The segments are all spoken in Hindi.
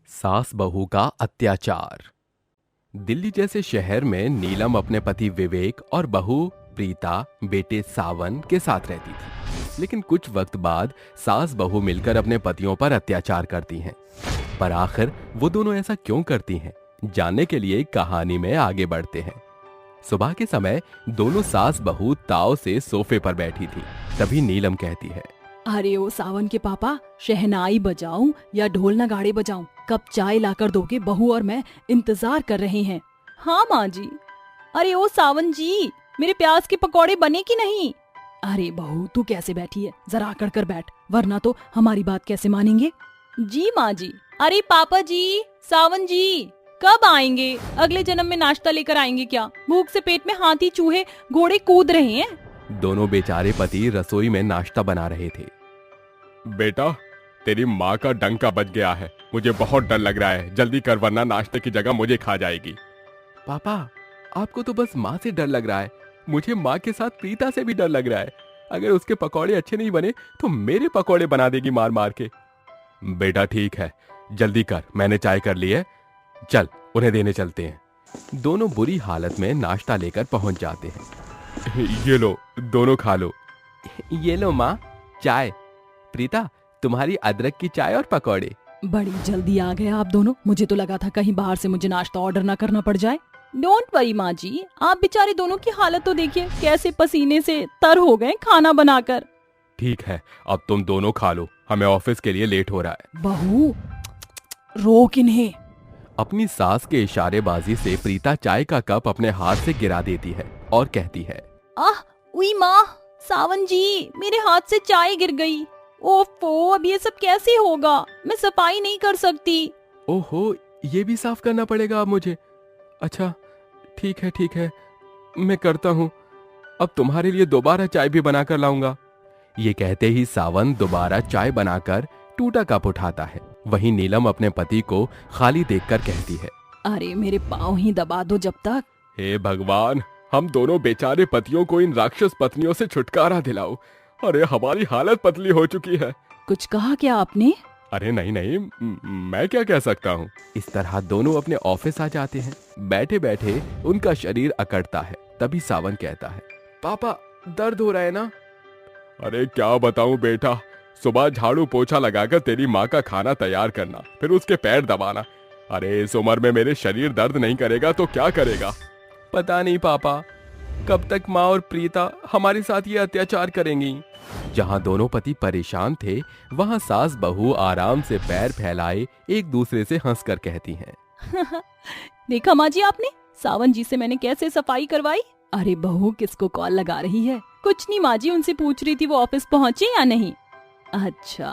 सास बहू का अत्याचार। दिल्ली जैसे शहर में नीलम अपने पति विवेक और बहू प्रीता बेटे सावन के साथ रहती थी। लेकिन कुछ वक्त बाद सास बहू मिलकर अपने पतियों पर अत्याचार करती हैं। पर आखिर वो दोनों ऐसा क्यों करती हैं, जानने के लिए कहानी में आगे बढ़ते हैं। सुबह के समय दोनों सास बहू ताव से सोफे पर बैठी थी। तभी नीलम कहती है, अरे ओ सावन के पापा, शहनाई बजाऊं या ढोल नगाड़े बजाऊं? कब चाय लाकर दोगे? बहू और मैं इंतजार कर रहे हैं। हाँ माँ जी। अरे ओ सावन जी, मेरे प्याज के पकौड़े बने कि नहीं? अरे बहू, तू कैसे बैठी है? जरा आकर कर बैठ, वरना तो हमारी बात कैसे मानेंगे? जी माँ जी। अरे पापा जी, सावन जी कब आएंगे? अगले जन्म में नाश्ता लेकर आएंगे क्या? भूख से पेट में हाथी चूहे घोड़े कूद रहे हैं। दोनों बेचारे पति रसोई में नाश्ता बना रहे थे। बेटा, तेरी माँ का डंका बज गया है। मुझे बहुत डर लग रहा है। जल्दी कर, वरना नाश्ते की जगह मुझे खा जाएगी। पापा, आपको तो बस माँ से डर लग रहा है। मुझे माँ के साथ प्रीता से भी डर लग रहा है। अगर उसके पकौड़े अच्छे नहीं बने तो मेरे पकौड़े बना देगी मार मार के। बेटा ठीक है, जल्दी कर, मैंने चाय कर ली है। चल, उन्हें देने चलते हैं। दोनों बुरी हालत में नाश्ता लेकर पहुंच जाते हैं। ये लो, दोनों खा लो। ये लो माँ, चाय। प्रीता, तुम्हारी अदरक की चाय और पकौड़े। बड़ी जल्दी आ गए आप दोनों। मुझे तो लगा था कहीं बाहर से मुझे नाश्ता ऑर्डर ना करना पड़ जाए। डोंट वरी माँ जी, आप बेचारे दोनों की हालत तो देखिए, कैसे पसीने से तर हो गए खाना बनाकर। ठीक है, अब तुम दोनों खा लो, हमें ऑफिस के लिए लेट हो रहा है। बहू, रोक इन्हें। अपनी सास के इशारेबाजी से प्रीता चाय का कप अपने हाथ से गिरा देती है और कहती है, आह, उई माँ, सावन जी, मेरे हाथ से चाय गिर गई। ओफो, अब ये सब कैसे होगा? मैं सफाई नहीं कर सकती। ओहो, ये भी साफ करना पड़ेगा अब मुझे। अच्छा, ठीक है, मैं करता हूँ। अब तुम्हारे लिए दोबारा चाय भी बनाकर लाऊंगा। ये कहते ही सावन दोबारा चाय बनाकर टूटा कप उठाता है। वहीं नीलम अपने पति को खाली देखकर कहती है, अरे मेरे पाँव ही दबा दो जब तक। हे भगवान, हम दोनों बेचारे पतियों को इन राक्षस पत्नियों से छुटकारा दिलाओ। अरे हमारी हालत पतली हो चुकी है। कुछ कहा क्या आपने? अरे नहीं, मैं क्या कह सकता हूँ। इस तरह दोनों अपने ऑफिस आ जाते हैं। बैठे बैठे उनका शरीर अकड़ता है। तभी सावन कहता है, पापा, दर्द हो रहा है ना? अरे क्या बताऊं बेटा, सुबह झाड़ू पोछा लगाकर तेरी माँ का खाना तैयार करना, फिर उसके पैर दबाना। अरे इस उम्र में मेरे शरीर दर्द नहीं करेगा तो क्या करेगा? पता नहीं पापा, कब तक माँ और प्रीता हमारे साथ ये अत्याचार करेंगी। जहाँ दोनों पति परेशान थे, वहाँ सास बहू आराम से पैर फैलाए एक दूसरे से हंसकर कहती हैं, देखा माँ जी आपने, सावन जी से मैंने कैसे सफाई करवाई। अरे बहू किसको कॉल लगा रही है? कुछ नहीं माँ जी, उनसे पूछ रही थी वो ऑफिस पहुँचे या नहीं। अच्छा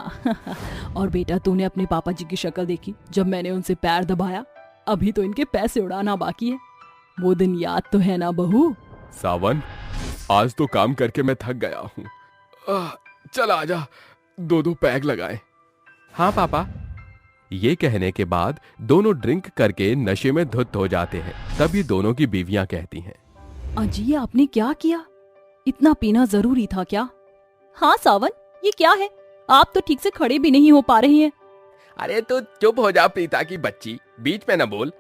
और बेटा, तूने अपने पापा जी की शक्ल देखी जब मैंने उनसे पैर दबाया? अभी तो इनके पैसे उड़ाना बाकी है। वो दिन याद तो है ना बहू? सावन, आज तो काम करके मैं थक गया हूँ। चल आजा, दो पैग लगाएं। हाँ पापा। ये कहने के बाद दोनों ड्रिंक करके नशे में धुत हो जाते हैं। तभी दोनों की बीवियां कहती हैं, अजी आपने क्या किया? इतना पीना जरूरी था क्या? हाँ सावन, ये क्या है? आप तो ठीक से खड़े भी नहीं हो पा रहे हैं। अरे तो चुप हो जा प्रीता की बच्ची, बीच में न बोल।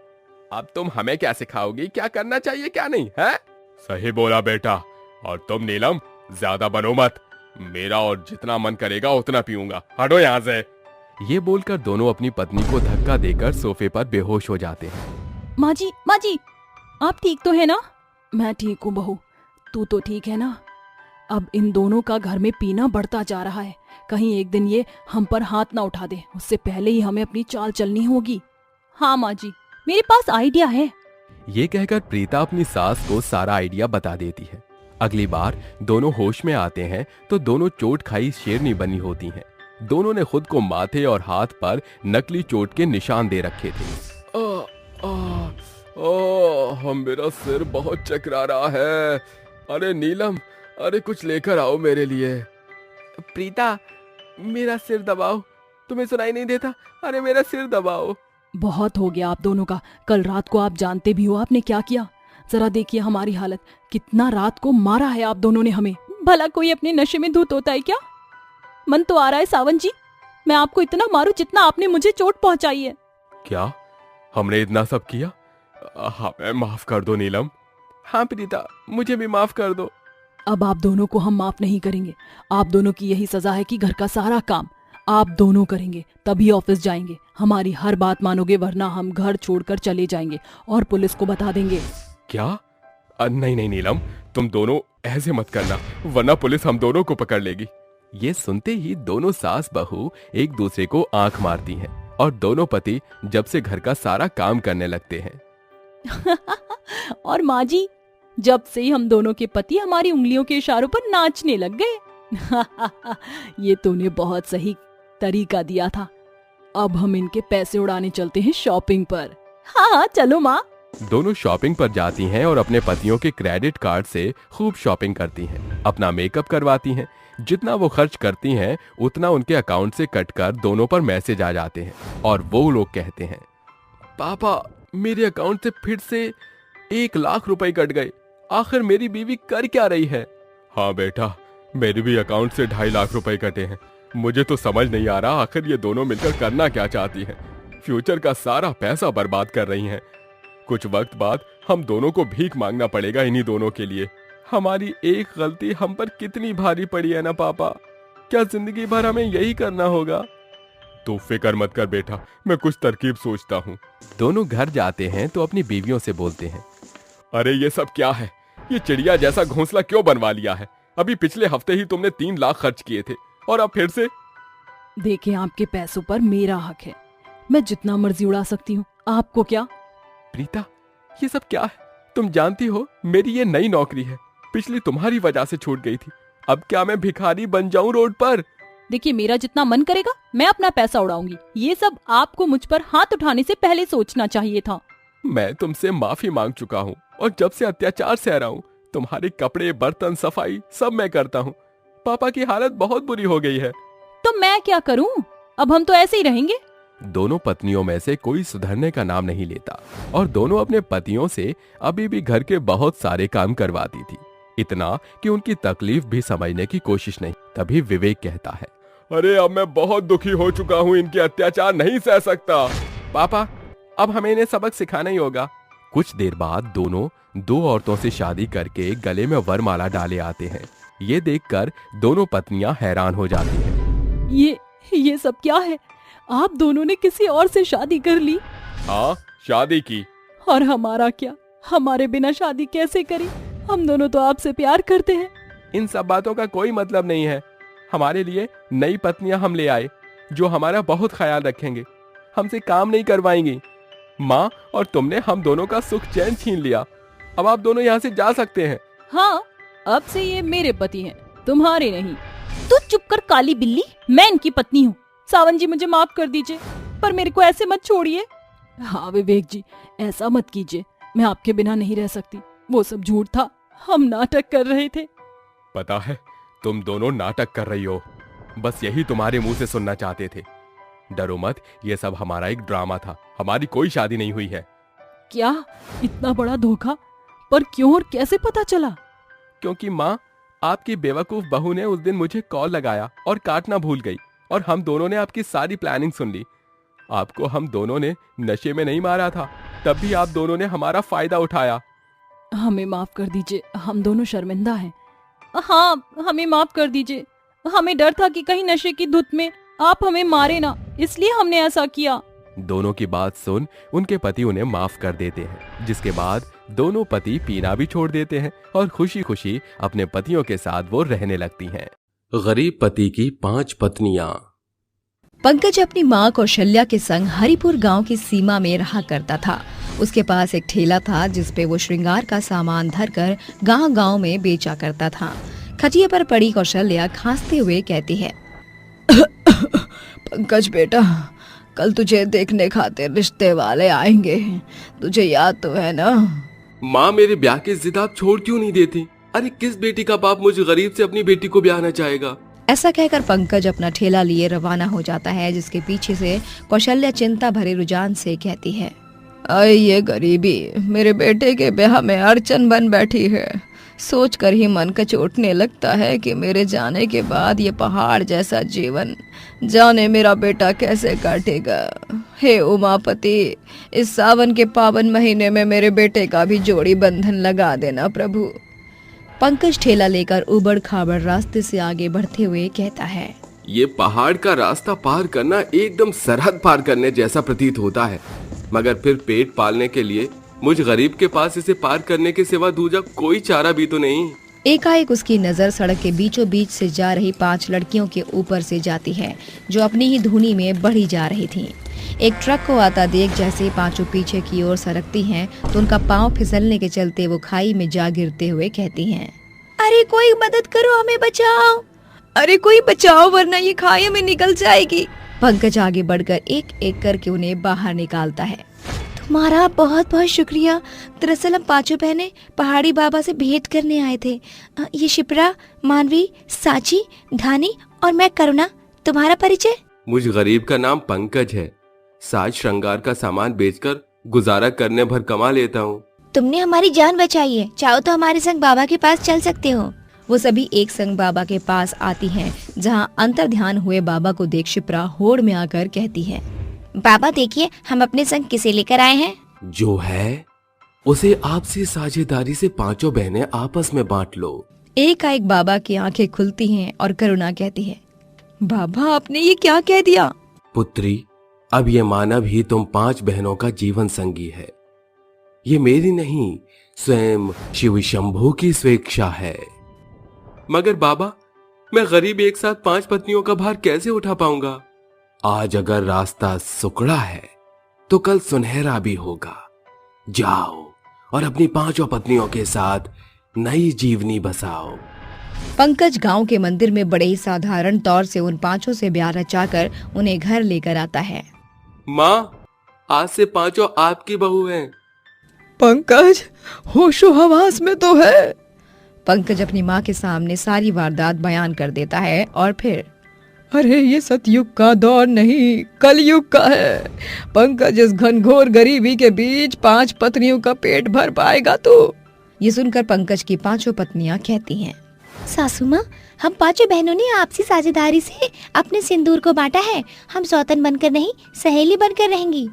अब तुम हमें क्या सिखाओगी, क्या करना चाहिए क्या नहीं है? सही बोला बेटा। और तुम नीलम, ज्यादा बनो मत। मेरा और जितना मन करेगा उतना पीऊंगा। हटो यहाँ से। ये बोलकर दोनों अपनी पत्नी को धक्का देकर सोफे पर बेहोश हो जाते हैं। माँ जी, आप ठीक तो है ना? मैं ठीक हूँ बहू, तू तो ठीक है ना? अब इन दोनों का घर में पीना बढ़ता जा रहा है। कहीं एक दिन ये हम पर हाथ ना उठा दे, उससे पहले ही हमें अपनी चाल चलनी होगी। हाँ माँ जी, मेरे पास आइडिया है। ये कहकर प्रीता अपनी सास को सारा आइडिया बता देती है। अगली बार दोनों होश में आते हैं तो दोनों चोट खाई शेरनी बनी होती हैं। दोनों ने खुद को माथे और हाथ पर नकली चोट के निशान दे रखे थे। मेरा सिर बहुत चकरा रहा है। अरे नीलम, अरे कुछ लेकर आओ मेरे लिए। प्रीता, मेरा सिर दबाओ, तुम्हें सुनाई नहीं देता? अरे मेरा सिर दबाओ। बहुत हो गया आप दोनों का। कल रात को आप जानते भी हो आपने क्या किया। जरा देखिए हमारी हालत, कितना रात को मारा है आप दोनों ने हमें। भला कोई अपने नशे में धुत होता है क्या? मन तो आ रहा है सावन जी, मैं आपको इतना मारूं जितना आपने मुझे चोट पहुंचाई है। क्या हमने इतना सब किया? हमें माफ कर दो नीलम। हाँ प्रीता, मुझे भी माफ कर दो। अब आप दोनों को हम माफ नहीं करेंगे। आप दोनों की यही सजा है कि घर का सारा काम आप दोनों करेंगे, तभी ऑफिस जाएंगे। हमारी हर बात मानोगे, वरना हम घर छोड़कर चले जाएंगे और पुलिस को बता देंगे। क्या? नहीं नहीं नीलम, तुम दोनों ऐसे मत करना, वरना पुलिस हम दोनों को पकड़ लेगी। ये सुनते ही दोनों सास बहू एक दूसरे को आंख मारती हैं और दोनों पति जब से घर का सारा काम करने लगते हैं। और माँ जी, जब से ही हम दोनों के पति हमारी उंगलियों के इशारों पर नाचने लग गए। ये तूने बहुत सही तरीका दिया था। अब हम इनके पैसे उड़ाने चलते हैं शॉपिंग पर। हाँ हाँ चलो माँ। दोनों शॉपिंग पर जाती हैं और अपने पतियों के क्रेडिट कार्ड से खूब शॉपिंग करती हैं, अपना मेकअप करवाती हैं। जितना वो खर्च करती हैं उतना उनके अकाउंट से कटकर दोनों पर मैसेज आ जाते हैं और वो लोग कहते हैं, पापा मेरे अकाउंट से फिर से 1 लाख रुपए कट गए। आखिर मेरी बीवी कर क्या रही है? हाँ बेटा, मेरे भी अकाउंट से 2.5 लाख रुपए कटे हैं। मुझे तो समझ नहीं आ रहा आखिर ये दोनों मिलकर करना क्या चाहती हैं। फ्यूचर का सारा पैसा बर्बाद कर रही हैं। कुछ वक्त बाद हम दोनों को भीख मांगना पड़ेगा इन्हीं दोनों के लिए। हमारी एक गलती हम पर कितनी भारी पड़ी है ना पापा। क्या जिंदगी भर हमें यही करना होगा? तू फिक्र मत कर बेटा, मैं कुछ तरकीब सोचता हूँ। दोनों घर जाते हैं तो अपनी बीवियों से बोलते हैं, अरे ये सब क्या है? ये चिड़िया जैसा घोंसला क्यों बनवा लिया है? अभी पिछले हफ्ते ही तुमने 3 लाख खर्च किए थे और अब फिर से। देखें, आपके पैसों पर मेरा हक है, मैं जितना मर्जी उड़ा सकती हूँ, आपको क्या? प्रीता, ये सब क्या है? तुम जानती हो मेरी ये नई नौकरी है, पिछली तुम्हारी वजह से छूट गई थी। अब क्या मैं भिखारी बन जाऊं रोड पर? देखिए, मेरा जितना मन करेगा मैं अपना पैसा उड़ाऊंगी। ये सब आपको मुझ पर हाथ उठाने से पहले सोचना चाहिए था। मैं तुमसे माफी मांग चुका हूँ और जब से अत्याचार सह रहा हूँ, तुम्हारे कपड़े, बर्तन, सफाई सब मैं करता हूँ। पापा की हालत बहुत बुरी हो गई है। तो मैं क्या करूँ? अब हम तो ऐसे ही रहेंगे। दोनों पत्नियों में से कोई सुधरने का नाम नहीं लेता और दोनों अपने पतियों से अभी भी घर के बहुत सारे काम करवाती थी, इतना कि उनकी तकलीफ भी समझने की कोशिश नहीं। तभी विवेक कहता है, अरे अब मैं बहुत दुखी हो चुका हूँ, इनके अत्याचार नहीं सह सकता। पापा, अब हमें इन्हें सबक सिखाना ही होगा। कुछ देर बाद दोनों 2 औरतों से शादी करके गले में वरमाला डाले आते हैं। ये देखकर दोनों पत्नियां हैरान हो जाती हैं। ये सब क्या है? आप दोनों ने किसी और से शादी कर ली? हाँ, शादी की। और हमारा क्या? हमारे बिना शादी कैसे करी? हम दोनों तो आपसे प्यार करते हैं। इन सब बातों का कोई मतलब नहीं है। हमारे लिए नई पत्नियां हम ले आए जो हमारा बहुत ख्याल रखेंगे, हमसे काम नहीं करवाएंगी। माँ और तुमने हम दोनों का सुख चैन छीन लिया। अब आप दोनों यहाँ से जा सकते हैं। हाँ, अब से ये मेरे पति हैं, तुम्हारे नहीं। तू चुप कर काली बिल्ली, मैं इनकी पत्नी हूँ। सावन जी, मुझे माफ कर दीजिए, पर मेरे को ऐसे मत छोड़िए। हाँ विवेक जी, ऐसा मत कीजिए, मैं आपके बिना नहीं रह सकती। वो सब झूठ था, हम नाटक कर रहे थे। पता है तुम दोनों नाटक कर रही हो, बस यही तुम्हारे मुंह से सुनना चाहते थे। डरो मत, ये सब हमारा एक ड्रामा था, हमारी कोई शादी नहीं हुई है। क्या? इतना बड़ा धोखा? पर क्यों और कैसे पता चला? क्योंकि माँ, आपकी बेवकूफ बहू ने उस दिन मुझे कॉल लगाया और काटना भूल गई और हम दोनों ने आपकी सारी प्लानिंग सुन ली। आपको हम दोनों ने नशे में नहीं मारा था, तब भी आप दोनों ने हमारा फायदा उठाया। हमें माफ कर दीजिए, हम दोनों शर्मिंदा हैं। हाँ, हमें माफ कर दीजिए। हमें डर था कि कहीं नशे की धुत में आप हमें मारे ना, इसलिए हमने ऐसा किया। दोनों की बात सुन उनके पति उन्हें माफ कर देते हैं, जिसके बाद दोनों पति पीना भी छोड़ देते हैं और खुशी खुशी अपने पतियों के साथ वो रहने लगती हैं। गरीब पति की 5 पत्नियां। पंकज अपनी माँ कौशल्या के संग हरिपुर गांव की सीमा में रहा करता था। उसके पास एक ठेला था जिस पे वो श्रृंगार का सामान धरकर गांव-गांव में बेचा करता था। खटिया पर पड़ी कौशल्या खांसते हुए कहती है, पंकज बेटा, कल तुझे देखने खातिर रिश्ते वाले आएंगे, तुझे याद तो है ना? माँ, मेरे ब्याह की जिद आप छोड़ क्यों नहीं देती? अरे किस बेटी का बाप मुझ गरीब से अपनी बेटी को ब्याहना चाहेगा? ऐसा कहकर पंकज अपना ठेला लिए रवाना हो जाता है, जिसके पीछे से कौशल्या चिंता भरे रुझान से कहती है, अरे ये गरीबी मेरे बेटे के ब्याह में अड़चन बन बैठी है। सोचकर ही मन कचोटने लगता है कि मेरे जाने के बाद ये पहाड़ जैसा जीवन जाने मेरा बेटा कैसे काटेगा। हे उमापति, इस सावन के पावन महीने में मेरे बेटे का भी जोड़ी बंधन लगा देना प्रभु। पंकज ठेला लेकर उबड़ खाबड़ रास्ते से आगे बढ़ते हुए कहता है, ये पहाड़ का रास्ता पार करना एकदम सरहद पार करने जैसा प्रतीत होता है, मगर फिर पेट पालने के लिए मुझ गरीब के पास इसे पार करने के सिवा दूजा कोई चारा भी तो नहीं। एकाएक उसकी नजर सड़क के बीचों बीच से जा रही 5 लड़कियों के ऊपर से जाती है जो अपनी ही धुनी में बढ़ी जा रही थीं। एक ट्रक को आता देख जैसे पांचों पीछे की ओर सरकती हैं तो उनका पांव फिसलने के चलते वो खाई में जा गिरते हुए कहती हैं, अरे कोई मदद करो, हमें बचाओ, अरे कोई बचाओ वरना ये खाई में निकल जाएगी। पंकज आगे बढ़कर एक एक करके उन्हें बाहर निकालता है। तुम्हारा बहुत बहुत शुक्रिया। दरअसल हम 5 बहनें पहाड़ी बाबा से भेंट करने आए थे। ये शिप्रा, मानवी, साची, धानी और मैं करुणा। तुम्हारा परिचय? मुझ गरीब का नाम पंकज है। साज श्रृंगार का सामान बेचकर गुजारा करने भर कमा लेता हूँ। तुमने हमारी जान बचाई है, चाहो तो हमारे संग बाबा के पास चल सकते हो। वो सभी एक संग बाबा के पास आती हैं, जहाँ अंतर ध्यान हुए बाबा को देख शिप्रा होड़ में आकर कहती है, बाबा देखिए हम अपने संग किसे लेकर आए हैं। जो है उसे आपसी साझेदारी से 5 बहनें आपस में बांट लो। एकाएक बाबा की आंखें खुलती हैं और करुणा कहती है, बाबा आपने ये क्या कह दिया? पुत्री, अब ये मानव ही तुम 5 बहनों का जीवन संगी है। ये मेरी नहीं, स्वयं शिव शंभू की स्वेच्छा है। मगर बाबा, मैं गरीब एक साथ 5 पत्नियों का भार कैसे उठा पाऊंगा? आज अगर रास्ता सुकड़ा है तो कल सुनहरा भी होगा। जाओ और अपनी 5 पत्नियों के साथ नई जीवनी बसाओ। पंकज गांव के मंदिर में बड़े ही साधारण तौर से उन 5 से ब्याह रचाकर उन्हें घर लेकर आता है। माँ, आज से 5 आपकी बहू हैं। पंकज होशो हवास में तो है। पंकज अपनी माँ के सामने सारी वारदात बयान कर देता है और फिर, अरे ये सतयुग का दौर नहीं, कलयुग का है। पंकज इस घनघोर गरीबी के बीच 5 पत्नियों का पेट भर पाएगा तो? ये सुनकर पंकज की 5 पत्नियां कहती हैं, सासू माँ, हम 5 बहनों ने आपसी साझेदारी से अपने सिंदूर को बांटा है। हम सौतन बनकर नहीं, सहेली बनकर रहेंगी।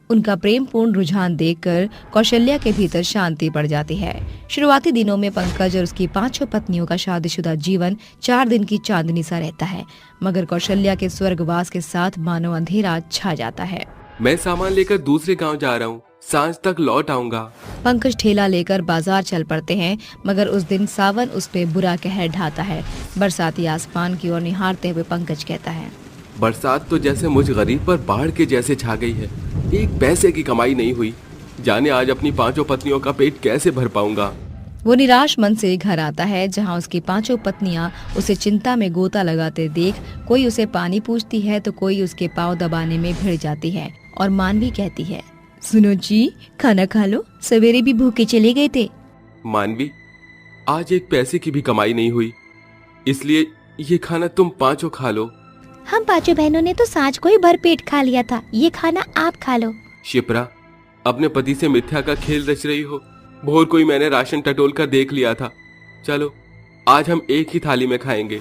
उनका प्रेमपूर्ण रुझान देखकर कौशल्या के भीतर शांति पड़ जाती है। शुरुआती दिनों में पंकज और उसकी 5 पत्नियों का शादीशुदा जीवन 4 दिन की चांदनी सा रहता है, मगर कौशल्या के स्वर्गवास के साथ मानो अंधेरा छा जाता है। मैं सामान लेकर दूसरे गांव जा रहा हूँ, सांझ तक लौट आऊंगा। पंकज ठेला लेकर बाजार चल पड़ते हैं, मगर उस दिन सावन उस पे बुरा कहर ढाता है। बरसाती आसमान की ओर निहारते हुए पंकज कहता है, बरसात तो जैसे मुझ गरीब पर बाढ़ के जैसे छा गई है। एक पैसे की कमाई नहीं हुई। जाने आज अपनी 5 पत्नियों का पेट कैसे भर पाऊंगा। वो निराश मन से घर आता है, जहाँ उसकी 5 पत्नियां उसे चिंता में गोता लगाते देख कोई उसे पानी पूछती है तो कोई उसके पाँव दबाने में भिड़ जाती है। और मानवी कहती है, सुनो जी, खाना खा लो, सवेरे भी भूखे चले गए थे। मानवी, आज एक पैसे की भी कमाई नहीं हुई, इसलिए ये खाना तुम 5 खा लो। हम 5 बहनों ने तो सांझ को ही भर पेट खा लिया था, ये खाना आप खा लो। शिप्रा, अपने पति से मिथ्या का खेल रच रही हो। भोर कोई मैंने राशन टटोल कर देख लिया था। चलो, आज हम एक ही थाली में खाएंगे।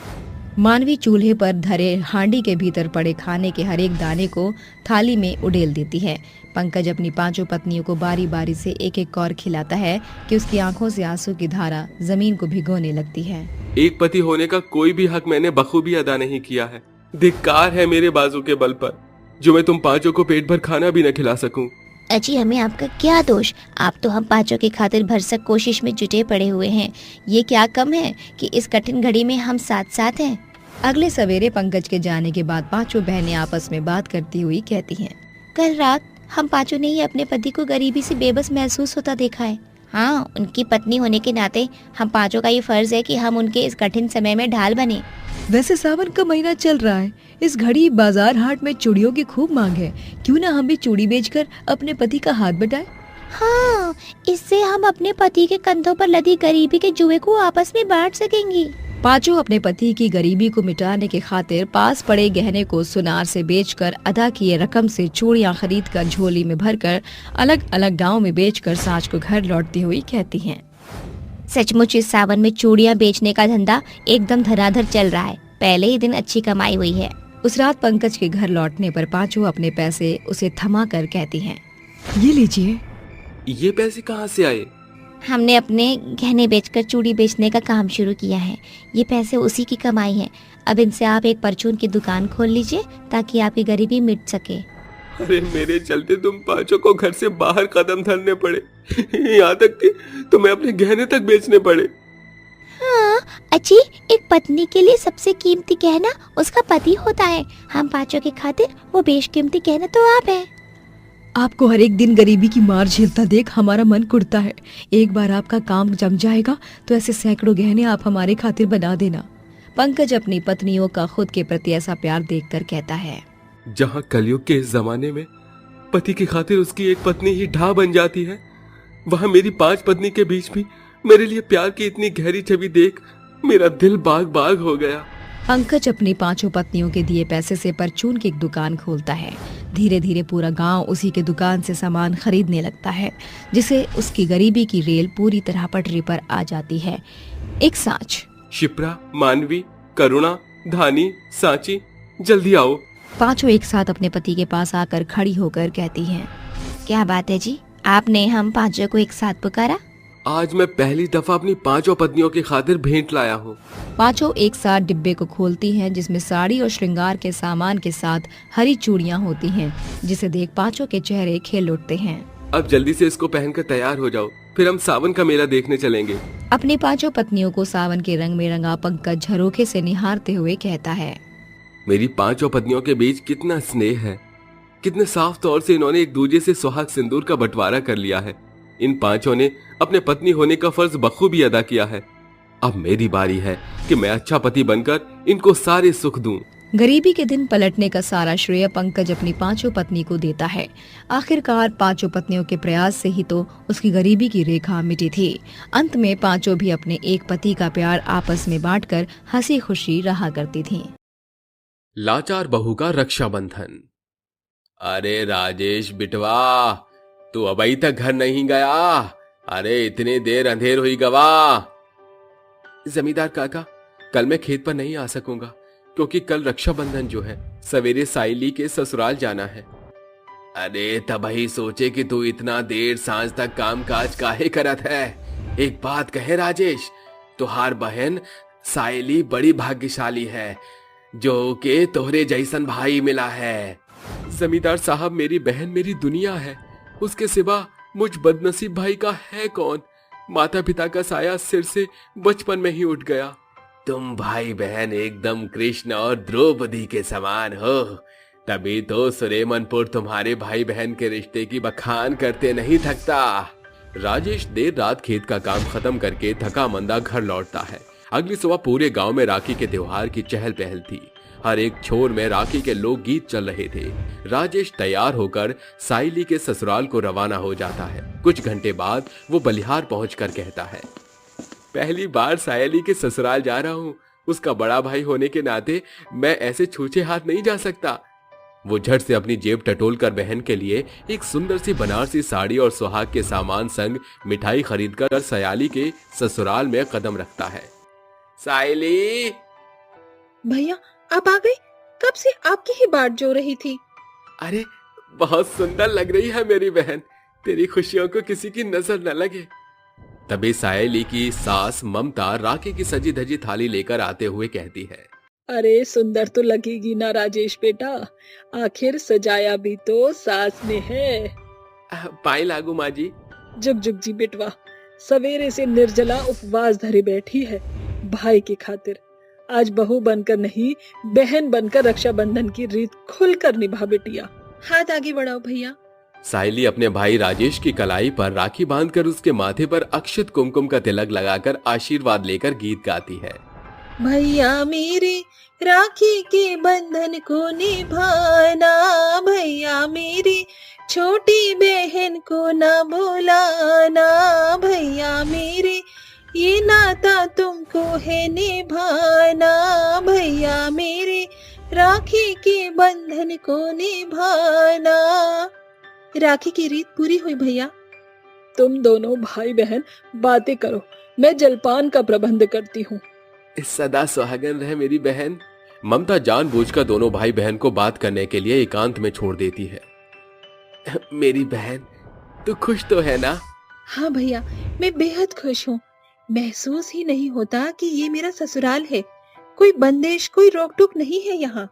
मानवी चूल्हे पर धरे हांडी के भीतर पड़े खाने के हर एक दाने को थाली में उड़ेल देती है। पंकज अपनी 5 पत्नियों को बारी बारी से एक एक कौर खिलाता है कि उसकी आंखों से आंसू की धारा जमीन को भिगोने लगती है। एक पति होने का कोई भी हक मैंने बखूबी अदा नहीं किया है। धिक्कार है मेरे बाजू के बल पर, जो मैं तुम 5 को पेट भर खाना भी न खिला सकूं। अजी, हमें आपका क्या दोष? आप तो हम 5 की खातिर भरसक कोशिश में जुटे पड़े हुए हैं। ये क्या कम है कि इस कठिन घड़ी में हम साथ साथ हैं। अगले सवेरे पंकज के जाने के बाद 5 बहनें आपस में बात करती हुई कहती हैं, कल रात हम 5 ने ही अपने पति को गरीबी से बेबस महसूस होता देखा है। हाँ, उनकी पत्नी होने के नाते हम 5 का ये फर्ज है कि हम उनके इस कठिन समय में ढाल बने। वैसे सावन का महीना चल रहा है, इस घड़ी बाजार हाट में चूड़ियों की खूब मांग है। क्यों ना हम भी चूड़ी बेचकर अपने पति का हाथ बटाएं? हाँ, इससे हम अपने पति के कंधों पर लदी गरीबी के जुए को आपस में बांट सकेंगी। 5 अपने पति की गरीबी को मिटाने के खातिर पास पड़े गहने को सुनार से बेचकर अदा किए रकम से चूड़ियां खरीदकर झोली में भरकर अलग अलग गांव में बेचकर सांझ को घर लौटती हुई कहती हैं, सचमुच इस सावन में चूड़ियां बेचने का धंधा एकदम धनाधर चल रहा है। पहले ही दिन अच्छी कमाई हुई है। उस रात पंकज के घर लौटने पर पांचों अपने पैसे उसे थमा कर कहती हैं, ये लीजिए। ये पैसे कहाँ से आए? हमने अपने गहने बेचकर चूड़ी बेचने का काम शुरू किया है। ये पैसे उसी की कमाई है। अब इनसे आप एक परचून की दुकान खोल लीजिए ताकि आपकी गरीबी मिट सके। अरे मेरे चलते तुम पांचों को घर से बाहर कदम धरने पड़े, यहाँ तक कि तुम्हें अपने गहने तक बेचने पड़े। हाँ अच्छी, एक पत्नी के लिए सबसे कीमती गहना उसका पति होता है। हम पांचों की खातिर वो बेशकीमती गहना तो आप है। आपको हर एक दिन गरीबी की मार झेलता देख हमारा मन कुढ़ता है। एक बार आपका काम जम जाएगा तो ऐसे सैकड़ों गहने आप हमारे खातिर बना देना। पंकज अपनी पत्नियों का खुद के प्रति ऐसा प्यार देखकर कहता है, जहाँ कलयुग के इस जमाने में पति की खातिर उसकी एक पत्नी ही ढाल बन जाती है, वहाँ मेरी 5 पत्नी के बीच भी मेरे लिए प्यार की इतनी गहरी छवि देख मेरा दिल बाग बाग हो गया। पंकज अपनी 5 पत्नियों के दिए पैसे से परचून की एक दुकान खोलता है। धीरे धीरे पूरा गांव उसी के दुकान से सामान खरीदने लगता है, जिसे उसकी गरीबी की रेल पूरी तरह पटरी पर आ जाती है। एक सांच, शिप्रा, मानवी, करुणा, धानी, सांची, जल्दी आओ। 5 एक साथ अपने पति के पास आकर खड़ी होकर कहती हैं, क्या बात है जी, आपने हम पांचों को एक साथ पुकारा? आज मैं पहली दफा अपनी 5 पत्नियों की खातिर भेंट लाया हूँ। 5 एक साथ डिब्बे को खोलती हैं, जिसमें साड़ी और श्रृंगार के सामान के साथ हरी चूड़ियाँ होती हैं, जिसे देख 5 के चेहरे खिल उठते हैं। अब जल्दी से इसको पहनकर तैयार हो जाओ, फिर हम सावन का मेला देखने चलेंगे। अपनी 5 पत्नियों को सावन के रंग में रंगा पंकज झरोखे से निहारते हुए कहता है, मेरी 5 पत्नियों के बीच कितना स्नेह है, कितने साफ तौर से इन्होंने एक दूसरे से सुहाग सिंदूर का बंटवारा कर लिया है। इन 5 ने अपने पत्नी होने का फर्ज बखूबी अदा किया है। अब मेरी बारी है कि मैं अच्छा पति बनकर इनको सारे सुख दूं। गरीबी के दिन पलटने का सारा श्रेय पंकज अपनी 5 पत्नी को देता है। आखिरकार 5 पत्नियों के प्रयास से ही तो उसकी गरीबी की रेखा मिटी थी। अंत में 5 भी अपने एक पति का प्यार आपस में बांटकर हंसी खुशी रहा करती थीं। लाचार बहू का रक्षाबंधन। अरे राजेश बिटवा, तू अभी तक घर नहीं गया? अरे इतनी देर अंधेर हुई गवा। जमींदार काका, कल मैं खेत पर नहीं आ सकूंगा क्योंकि कल रक्षाबंधन जो है, सवेरे साइली के ससुराल जाना है। अरे तभी सोचे कि तू इतना देर सांझ तक काम काज काहे करत है। एक बात कहे राजेश, तुहार बहन साइली बड़ी भाग्यशाली है जो के तोहरे जैसन भाई मिला है। जमींदार साहब, मेरी बहन मेरी दुनिया है, उसके सिवा मुझ बदनसीब भाई का है कौन। माता पिता का साया सिर से बचपन में ही उठ गया। तुम भाई बहन एकदम कृष्ण और द्रौपदी के समान हो, तभी तो सुरेमनपुर तुम्हारे भाई बहन के रिश्ते की बखान करते नहीं थकता। राजेश देर रात खेत का काम खत्म करके थका मंदा घर लौटता है। अगली सुबह पूरे गांव में राखी के त्योहार की चहल पहल थी। हर एक छोर में राखी के लोकगीत चल रहे थे। राजेश तैयार होकर साइली के ससुराल को रवाना हो जाता है। कुछ घंटे बाद वो बलिहार पहुंचकर कहता है, पहली बार साइली के ससुराल जा रहा हूँ। उसका बड़ा भाई होने के नाते मैं ऐसे छूछे हाथ नहीं जा सकता। वो झट से अपनी जेब टटोल कर बहन के लिए एक सुंदर सी बनारसी साड़ी और सुहाग के सामान संग मिठाई खरीदकर सायली के ससुराल में कदम रखता है। साइली! भैया आप आ गए? कब से आपकी ही बाट जो रही थी। अरे बहुत सुंदर लग रही है मेरी बहन, तेरी खुशियों को किसी की नजर न लगे। तभी सायली की सास ममता राखी की सजी धजी थाली लेकर आते हुए कहती है, अरे सुंदर तो लगेगी ना राजेश बेटा, आखिर सजाया भी तो सास ने है। पाए लागू माँ जी। जुग जुग जी बेटवा, सवेरे से निर्जला उपवास धरे बैठी है भाई की खातिर। आज बहू बनकर नहीं, बहन बनकर रक्षाबंधन की रीत खुलकर निभा बेटिया। हाथ आगे बढ़ाओ भैया। सायली अपने भाई राजेश की कलाई पर राखी बांधकर उसके माथे पर अक्षत कुमकुम का तिलक लगाकर आशीर्वाद लेकर गीत गाती है। भैया मेरे राखी के बंधन को निभाना, भैया मेरी छोटी बहन को ना भुलाना, भैया मेरे ये नाता तुमको है निभाना, भैया मेरे राखी के बंधन को निभाना। राखी की रीत पूरी हुई भैया। तुम दोनों भाई बहन बातें करो, मैं जलपान का प्रबंध करती हूँ। सदा सुहागन रहे मेरी बहन। ममता जानबूझकर दोनों भाई बहन को बात करने के लिए एकांत में छोड़ देती है। मेरी बहन, तू खुश तो है ना? हाँ भैया, मैं बेहद खुश हूँ। महसूस ही नहीं होता कि ये मेरा ससुराल है। कोई बंदिश, कोई रोक टोक नहीं है यहाँ।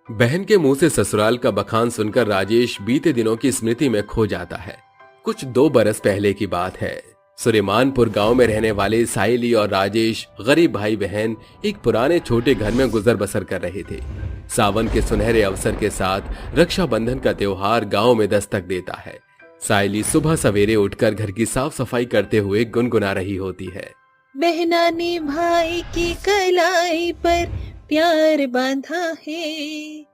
बहन के मुंह से ससुराल का बखान सुनकर राजेश बीते दिनों की स्मृति में खो जाता है। कुछ 2 बरस पहले की बात है। सुलेमानपुर गांव में रहने वाले साइली और राजेश गरीब भाई बहन एक पुराने छोटे घर में गुजर बसर कर रहे थे। सावन के सुनहरे अवसर के साथ रक्षाबंधन का त्योहार गांव में दस्तक देता है। साइली सुबह सवेरे उठकर घर की साफ सफाई करते हुए गुनगुना रही होती है। बहना ने भाई की कलाई पर प्यार बांधा है,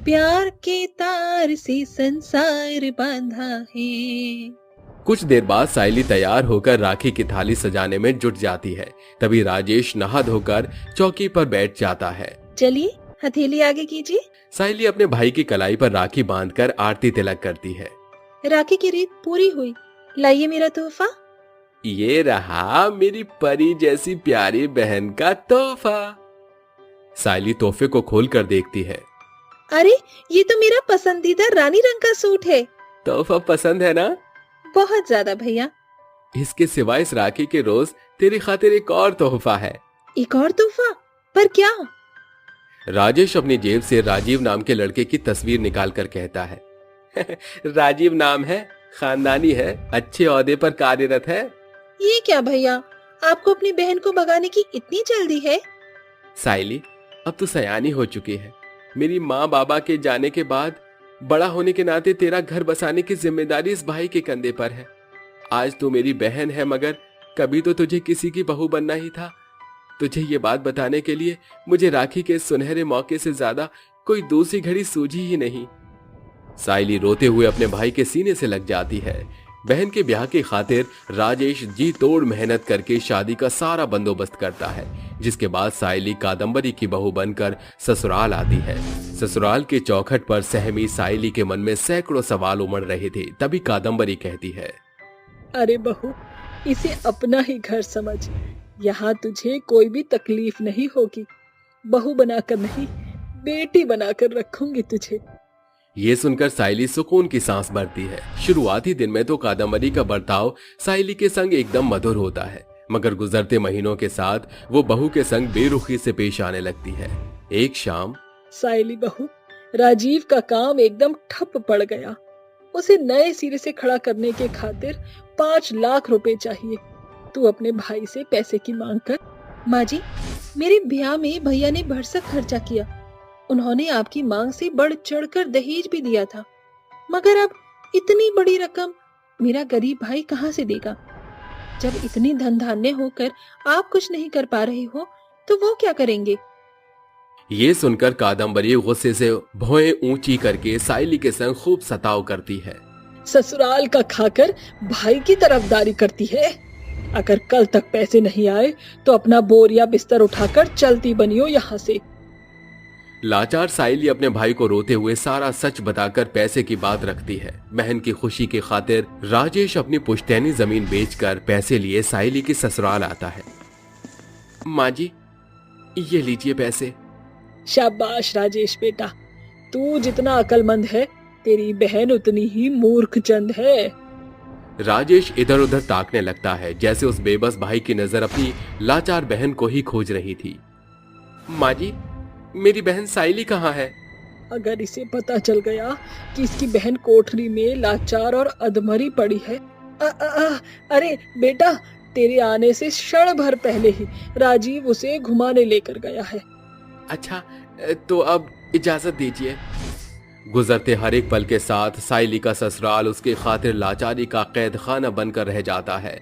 प्यार के तार से संसार बांधा है। कुछ देर बाद साइली तैयार होकर राखी की थाली सजाने में जुट जाती है। तभी राजेश नहा धोकर चौकी पर बैठ जाता है। चलिए हथेली आगे कीजिए। साइली अपने भाई की कलाई पर राखी बांधकर आरती तिलक करती है। राखी की रीत पूरी हुई, लाइए मेरा तोहफा। ये रहा मेरी परी जैसी प्यारी बहन का तोहफा। साइली तोहफे को खोलकर देखती है। अरे, ये तो मेरा पसंदीदा रानी रंग का सूट है। तोहफा पसंद है ना? बहुत ज्यादा भैया। इसके सिवाय इस राखी के रोज तेरी खातिर एक और तोहफा है। एक और तोहफा? पर क्या? राजेश अपनी जेब से राजीव नाम के लड़के की तस्वीर निकालकर कहता है। राजीव नाम है, खानदानी है, अच्छे ओहदे पर कार्यरत है। ये क्या भैया, आपको अपनी बहन को भगाने की इतनी जल्दी है? साइली, अब तो सयानी हो चुकी है। मेरी माँ बाबा के जाने के बाद बड़ा होने के नाते तेरा घर बसाने की जिम्मेदारी इस भाई के कंधे पर है। आज तो मेरी बहन है, मगर कभी तो तुझे किसी की बहू बनना ही था। तुझे ये बात बताने के लिए मुझे राखी के सुनहरे मौके से ज्यादा कोई दूसरी घड़ी सूझी ही नहीं। साइली रोते हुए अपने भाई के सीने से लग जाती है। बहन के ब्याह की खातिर राजेश जी तोड़ मेहनत करके शादी का सारा बंदोबस्त करता है, जिसके बाद साइली कादम्बरी की बहू बनकर ससुराल आती है। ससुराल के चौखट पर सहमी साइली के मन में सैकड़ों सवाल उमड़ रहे थे। तभी कादम्बरी कहती है, अरे बहू, इसे अपना ही घर समझ। यहाँ तुझे कोई भी तकलीफ नहीं होगी। बहू बनाकर नहीं, बेटी बनाकर रखूंगी तुझे। ये सुनकर साइली सुकून की सांस भरती है। शुरुआती दिन में तो कादम्बरी का बर्ताव साइली के संग एकदम मधुर होता है, मगर गुजरते महीनों के साथ वो बहू के संग बेरुखी से पेश आने लगती है। एक शाम, साइली बहू, राजीव का काम एकदम ठप पड़ गया। उसे नए सिरे से खड़ा करने के खातिर 5 लाख रुपए चाहिए। तू अपने भाई से पैसे की मांग कर। माँ जी, मेरे ब्याह में भैया ने भरसक खर्चा किया। उन्होंने आपकी मांग से बढ़ चढ़कर दहेज भी दिया था, मगर अब इतनी बड़ी रकम मेरा गरीब भाई कहाँ से देगा? जब इतनी धन धान्य होकर आप कुछ नहीं कर पा रहे हो, तो वो क्या करेंगे? ये सुनकर कादम्बरी गुस्से से भौएं ऊंची करके साइली के संग खूब सताव करती है। ससुराल का खाकर भाई की तरफदारी करती है। अगर कल तक पैसे नहीं आए तो अपना बोरिया बिस्तर उठाकर चलती बनियो यहाँ से। लाचार साइली अपने भाई को रोते हुए सारा सच बताकर पैसे की बात रखती है। बहन की खुशी की खातिर राजेश अपनी पुश्तैनी जमीन बेचकर पैसे लिए साइली की ससुराल आता है। माँ जी, ये लीजिए पैसे। शाबाश राजेश बेटा, तू जितना अक्लमंद है, तेरी बहन उतनी ही मूर्ख चंद है। राजेश इधर उधर ताकने लगता है, जैसे उस बेबस भाई की नजर अपनी लाचार बहन को ही खोज रही थी। माँ जी, मेरी बहन साइली कहाँ है? अगर इसे पता चल गया कि इसकी बहन कोठरी में लाचार और अधमरी पड़ी है। अरे बेटा, तेरे आने से क्षण भर पहले ही राजीव उसे घुमाने लेकर गया है। अच्छा, तो अब इजाजत दीजिए। गुजरते हर एक पल के साथ साइली का ससुराल उसके खातिर लाचारी का कैद खाना बनकर रह जाता है।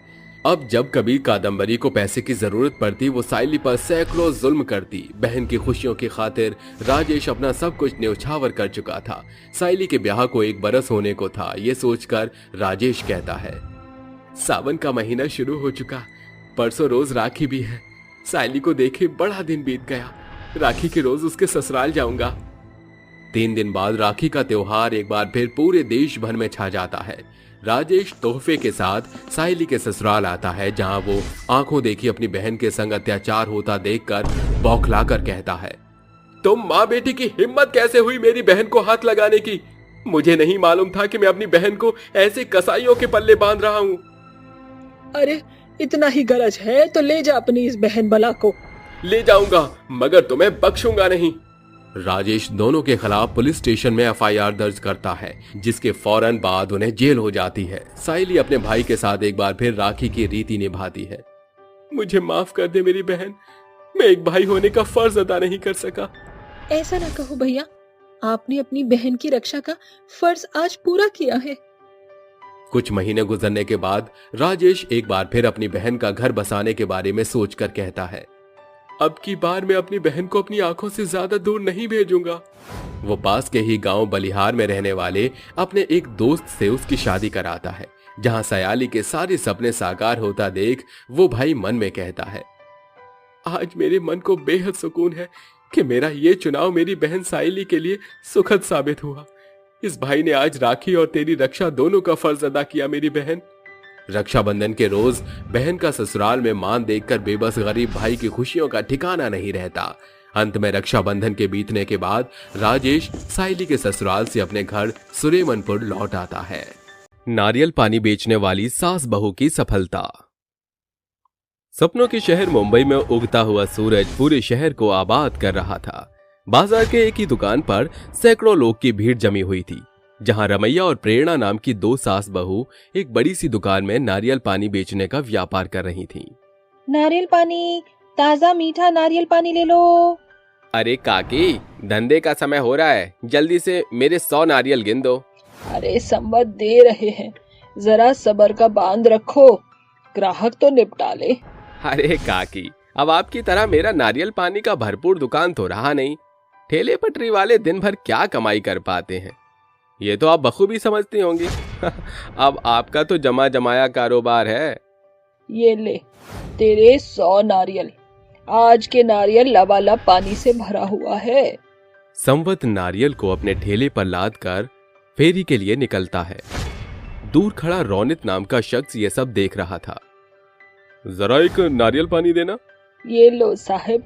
अब जब कभी कादम्बरी को पैसे की जरूरत पड़ती, वो साइली पर सैकड़ों जुल्म करती। बहन की खुशियों की खातिर राजेश अपना सब कुछ न्यौछावर कर चुका था। साइली के ब्याह को 1 बरस होने को था। ये सोचकर राजेश कहता है, सावन का महीना शुरू हो चुका, परसों रोज राखी भी है। साइली को देखे बड़ा दिन बीत गया। राखी के रोज उसके ससुराल जाऊंगा। 3 दिन बाद राखी का त्योहार एक बार फिर पूरे देश भर में छा जाता है। राजेश तोहफे के साथ सायली के ससुराल आता है, जहां वो आंखों देखी अपनी बहन के संग अत्याचार होता देखकर बौखलाकर कहता है, तुम माँ बेटी की हिम्मत कैसे हुई मेरी बहन को हाथ लगाने की? मुझे नहीं मालूम था कि मैं अपनी बहन को ऐसे कसाईयों के पल्ले बांध रहा हूँ। अरे इतना ही गरज है तो ले जा अपनी इस बहन बला को। ले जाऊंगा, मगर तुम्हें बख्शूंगा नहीं। राजेश दोनों के खिलाफ पुलिस स्टेशन में एफआईआर दर्ज करता है, जिसके फौरन बाद उन्हें जेल हो जाती है। सायली अपने भाई के साथ एक बार फिर राखी की रीति निभाती है। मुझे माफ कर दे मेरी बहन, मैं एक भाई होने का फर्ज अदा नहीं कर सका। ऐसा ना कहो भैया, आपने अपनी बहन की रक्षा का फर्ज आज पूरा किया है। कुछ महीने गुजरने के बाद राजेश एक बार फिर अपनी बहन का घर बसाने के बारे में सोचकर कहता है, अब की बार मैं अपनी बहन को अपनी आंखों से ज्यादा दूर नहीं भेजूंगा। वो पास के ही गांव बलिहार में रहने वाले अपने एक दोस्त से उसकी शादी कराता है, जहां सयाली के सारे सपने साकार होता देख वो भाई मन में कहता है, आज मेरे मन को बेहद सुकून है कि मेरा ये चुनाव मेरी बहन सायली के लिए सुखद साबित हुआ। इस भाई ने आज राखी और तेरी रक्षा दोनों का फर्ज अदा किया मेरी बहन। रक्षाबंधन के रोज बहन का ससुराल में मान देखकर बेबस गरीब भाई की खुशियों का ठिकाना नहीं रहता। अंत में रक्षाबंधन के बीतने के बाद राजेश सायली के ससुराल से अपने घर सुरेमनपुर लौट आता है। नारियल पानी बेचने वाली सास बहू की सफलता। सपनों के शहर मुंबई में उगता हुआ सूरज पूरे शहर को आबाद कर रहा था। बाजार के एक ही दुकान पर सैकड़ों लोग की भीड़ जमी हुई थी, जहां रमैया और प्रेरणा नाम की 2 सास बहू एक बड़ी सी दुकान में नारियल पानी बेचने का व्यापार कर रही थीं। नारियल पानी, ताजा मीठा नारियल पानी ले लो। अरे काकी, धंधे का समय हो रहा है, जल्दी से मेरे 100 नारियल गिन दो। अरे संवत दे रहे हैं, जरा सब्र का बांध रखो, ग्राहक तो निपटा ले। अरे काकी, अब आपकी तरह मेरा नारियल पानी का भरपूर दुकान तो रहा नहीं। ठेले पटरी वाले दिन भर क्या कमाई कर पाते हैं, ये तो आप बखूबी समझती होंगी। अब आपका तो जमा जमाया कारोबार है। ये ले तेरे 100 नारियल। आज के नारियल लबालब पानी से भरा हुआ है। संवत नारियल को अपने ठेले पर लाद कर फेरी के लिए निकलता है। दूर खड़ा रौनित नाम का शख्स ये सब देख रहा था। जरा एक नारियल पानी देना। ये लो साहब,